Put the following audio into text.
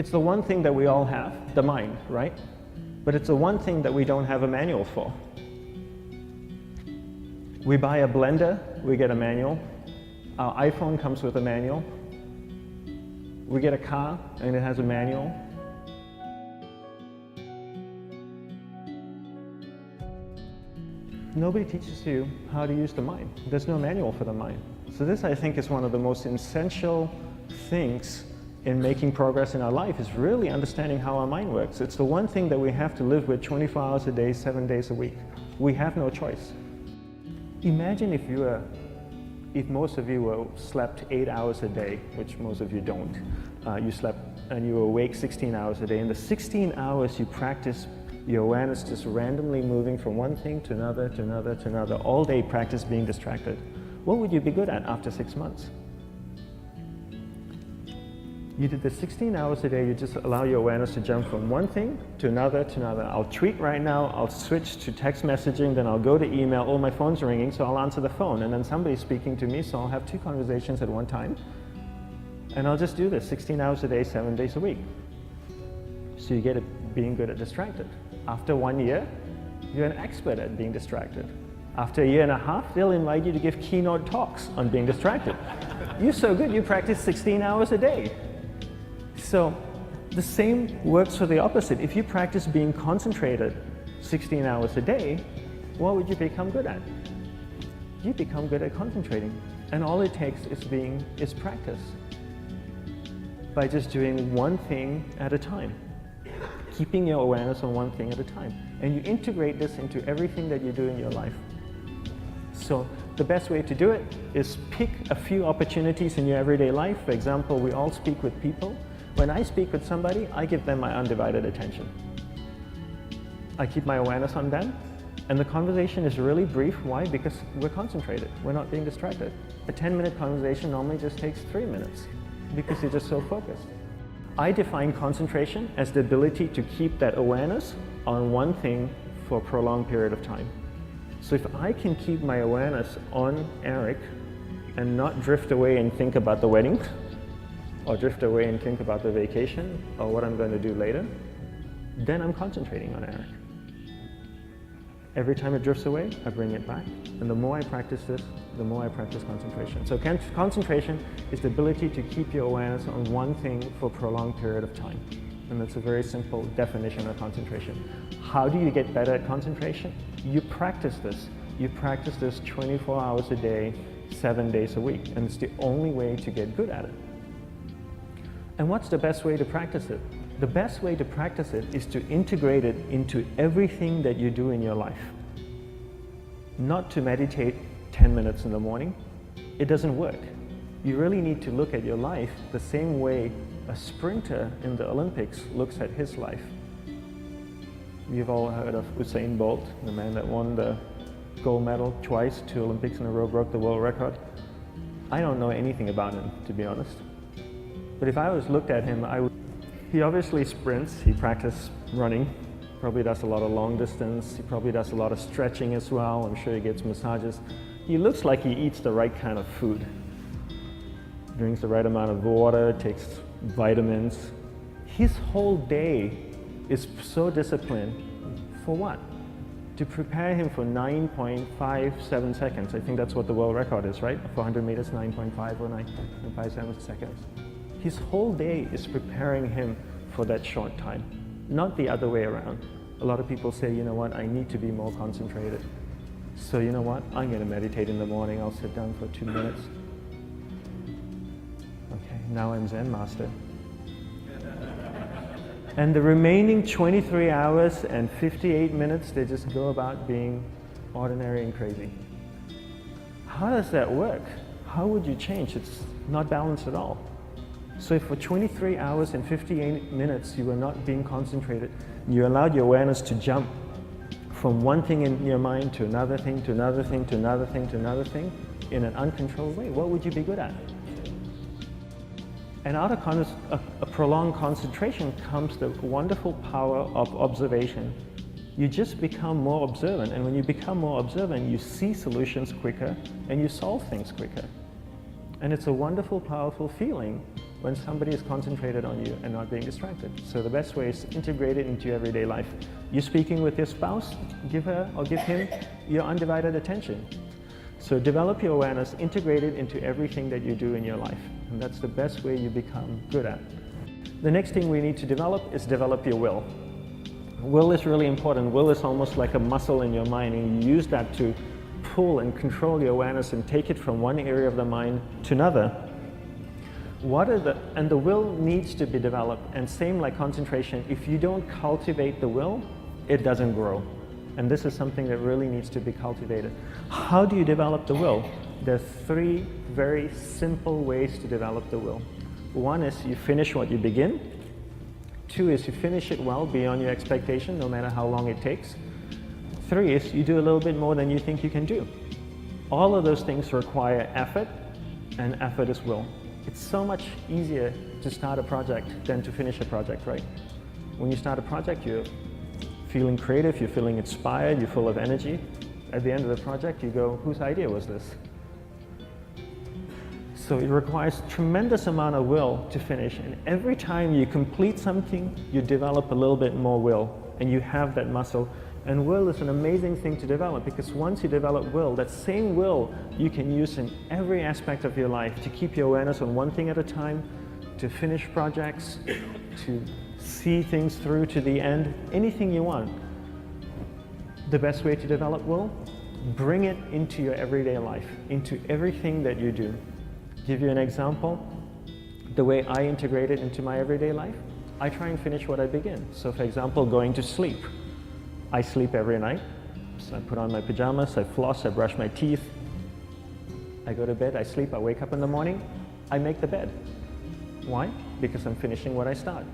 It's the one thing that we all have, the mind, right? But it's the one thing that we don't have a manual for. We buy a blender, we get a manual. Our iPhone comes with a manual. We get a car and it has a manual. Nobody teaches you how to use the mind. There's no manual for the mind. So this, I think, is one of the most essential things in making progress in our life, is really understanding how our mind works. It's the one thing that we have to live with 24 hours a day, 7 days a week. We have no choice. Imagine if most of you slept 8 hours a day, which most of you don't. You slept and you were awake 16 hours a day. In the 16 hours you practice your awareness just randomly moving from one thing to another, to another, to another, all day practice being distracted. What would you be good at after 6 months? You did the 16 hours a day, you just allow your awareness to jump from one thing to another, to another. I'll tweet right now, I'll switch to text messaging, then I'll go to email, oh, my phone's ringing, so I'll answer the phone, and then somebody's speaking to me, so I'll have 2 conversations at one time. And I'll just do this 16 hours a day, 7 days a week. So you get it being good at distracted. After 1 year, you're an expert at being distracted. After a year and a half, they'll invite you to give keynote talks on being distracted. You're so good, you practice 16 hours a day. So the same works for the opposite. If you practice being concentrated 16 hours a day, what would you become good at? You become good at concentrating. And all it takes is practice. By just doing one thing at a time. Keeping your awareness on one thing at a time. And you integrate this into everything that you do in your life. So the best way to do it is pick a few opportunities in your everyday life. For example, we all speak with people. When I speak with somebody, I give them my undivided attention. I keep my awareness on them, and the conversation is really brief. Why? Because we're concentrated. We're not being distracted. A 10-minute conversation normally just takes 3 minutes because you're just so focused. I define concentration as the ability to keep that awareness on one thing for a prolonged period of time. So if I can keep my awareness on Eric and not drift away and think about the wedding, or drift away and think about the vacation, or what I'm going to do later, then I'm concentrating on Eric. Every time it drifts away, I bring it back. And the more I practice this, the more I practice concentration. So concentration is the ability to keep your awareness on one thing for a prolonged period of time. And that's a very simple definition of concentration. How do you get better at concentration? You practice this. You practice this 24 hours a day, 7 days a week. And it's the only way to get good at it. And what's the best way to practice it? The best way to practice it is to integrate it into everything that you do in your life. Not to meditate 10 minutes in the morning. It doesn't work. You really need to look at your life the same way a sprinter in the Olympics looks at his life. You've all heard of Usain Bolt, the man that won the gold medal twice, 2 Olympics in a row, broke the world record. I don't know anything about him, to be honest. But if I was looked at him, he obviously sprints, he practices running, probably does a lot of long distance, he probably does a lot of stretching as well, I'm sure he gets massages. He looks like he eats the right kind of food. Drinks the right amount of water, takes vitamins. His whole day is so disciplined. For what? To prepare him for 9.57 seconds. I think that's what the world record is, right? For 100 meters, 9.5 or 9.57 seconds. His whole day is preparing him for that short time, not the other way around. A lot of people say, you know what, I need to be more concentrated. So you know what, I'm going to meditate in the morning, I'll sit down for 2 minutes. Okay, now I'm Zen master. And the remaining 23 hours and 58 minutes, they just go about being ordinary and crazy. How does that work? How would you change? It's not balanced at all. So if for 23 hours and 58 minutes you were not being concentrated, you allowed your awareness to jump from one thing in your mind to another thing, to another thing, to another thing, to another thing, in an uncontrolled way, what would you be good at? And out of a prolonged concentration comes the wonderful power of observation. You just become more observant, and when you become more observant, you see solutions quicker and you solve things quicker. And it's a wonderful, powerful feeling when somebody is concentrated on you and not being distracted. So the best way is to integrate it into your everyday life. You're speaking with your spouse, give her or give him your undivided attention. So develop your awareness, integrate it into everything that you do in your life. And that's the best way you become good at. The next thing we need to develop is develop your will. Will is really important. Will is almost like a muscle in your mind, and you use that to pull and control your awareness and take it from one area of the mind to another. And the will needs to be developed, and same like concentration, if you don't cultivate the will, it doesn't grow. And this is something that really needs to be cultivated. How do you develop the will? There are 3 very simple ways to develop the will. 1 is you finish what you begin. 2 is you finish it well beyond your expectation, no matter how long it takes. 3 is you do a little bit more than you think you can do. All of those things require effort, and effort is will. It's so much easier to start a project than to finish a project, right? When you start a project, you're feeling creative, you're feeling inspired, you're full of energy. At the end of the project, you go, whose idea was this? So it requires tremendous amount of will to finish, and every time you complete something, you develop a little bit more will, and you have that muscle. And will is an amazing thing to develop, because once you develop will, that same will you can use in every aspect of your life to keep your awareness on one thing at a time, to finish projects, to see things through to the end, anything you want. The best way to develop will? Bring it into your everyday life, into everything that you do. Give you an example, the way I integrate it into my everyday life, I try and finish what I begin. So for example, going to sleep. I sleep every night, so I put on my pajamas, I floss, I brush my teeth, I go to bed, I sleep, I wake up in the morning, I make the bed. Why? Because I'm finishing what I start.